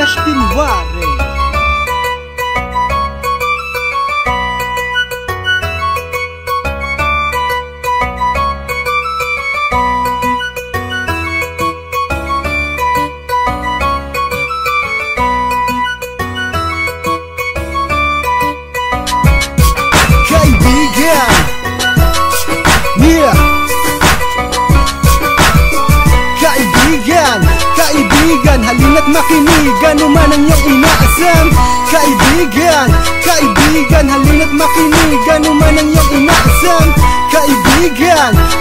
Fresh Tinware. Kaibigan, halina't makinig, ano man ang iyong inaasam. Kaibigan, halina't makinig, ano man ang iyong inaasam.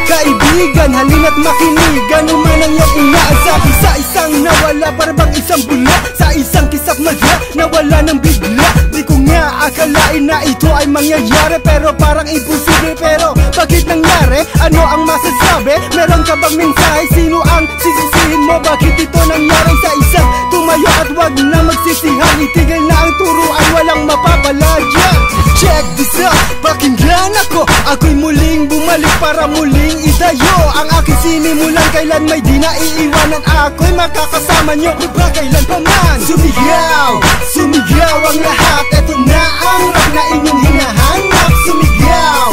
Kaibigan, halina't makinig, ano man ang iyong inaasam. Isa-isang nawala, parang isang bula, sa isang kisap madya, nawala ng bigla. Di ko nga akalain na ito ay mangyayari, pero parang imposible. Pero bakit nangyari? Ano ang masasabi? Meron ka bang mensahe? Sino ang sisisihin mo? Bakit ito nangyari sa isang tumayo? At wag na magsisihan, itigil na ang turuan, walang mapapala dyan. Check this out, pakinggan ako. Ako'y muling bumalik para muling idayo ang aking sinimulan. Kailan may di na iiwanan, ako'y makakasama nyo ba kailan pa man. Sumigaw, sumigaw ang lahat, eto na ang rap na inyong hinahanap. Sumigaw,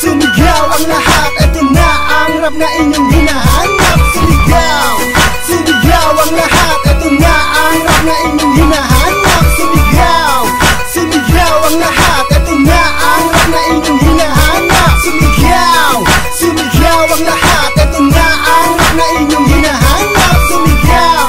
sumigaw ang lahat, eto na ang rap na inyong hinahanap. Sumigaw, sumigaw ang lahat, eto na ang rap na inyong hinahanap. Sumigaw, sumigaw ang lahat, eto na ang rap na inyong hinahanap. Sumigaw, sumigaw ang lahat, eto na ang rap na inyong hinahanap. Sumigaw,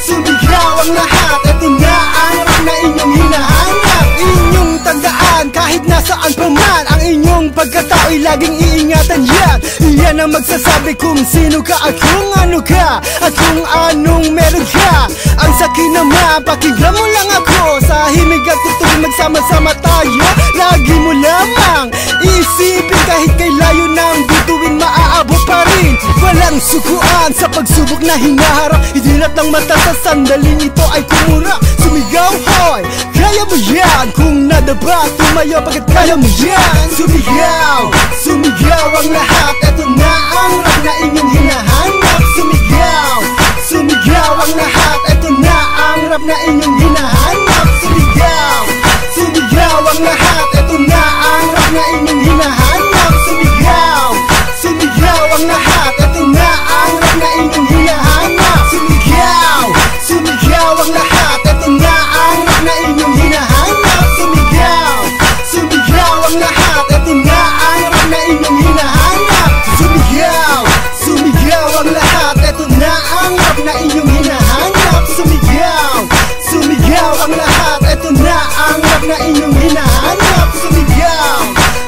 sumigaw ang lahat, eto na ang rap na inyong hinahanap. Inyong tandaan, kahit nasaan pa man ang inyong pagkatao'y laging iingatan yan. Iyan ang magsasabi kung sino ka at kung ano ka, at kung anong meron ka. Ang sakin naman, pakinggan mo lang ako. Sa himig at tutugin magsama-sama tayo. Lagi mo lamang iisipin, kahit kay layo ng bituin maaabot pa rin. Walang sukuan sa pagsubok na hinaharap. Idilat ng mata sa sandaling ito ay kumura. Sumigaw, hoy, kaya mo yan. Kung nadaba, tumayo pagkat kaya mo yan. Sumigaw, sumigaw ang lahat, eto na ang rap na inyong hinahanap. Sumigaw, sumigaw ang lahat, eto na ang rap na inyong hinahanap. Sumigaw, sumigaw ang lahat, eto na ang rap na inyong hinahanap. Sumigaw, sumigaw ang lahat, eto na ang rap na inyong hinahanap. Sumigaw, sumigaw ang lahat, eto na ang rap na inyong hinahanap. Sumigaw, sumigaw ang lahat, eto na ang rap na inyong hinahanap. Sumigaw, sumigaw ang lahat, eto na ang rap na inyong hinahanap. Sumigaw, sumigaw ang lahat, eto na ang rap na inyong hinahanap. Sumigaw,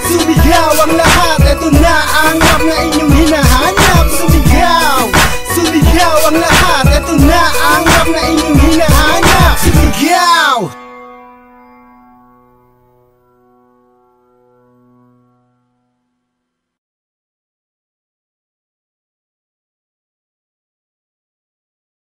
sumigaw ang lahat, eto na ang rap na inyong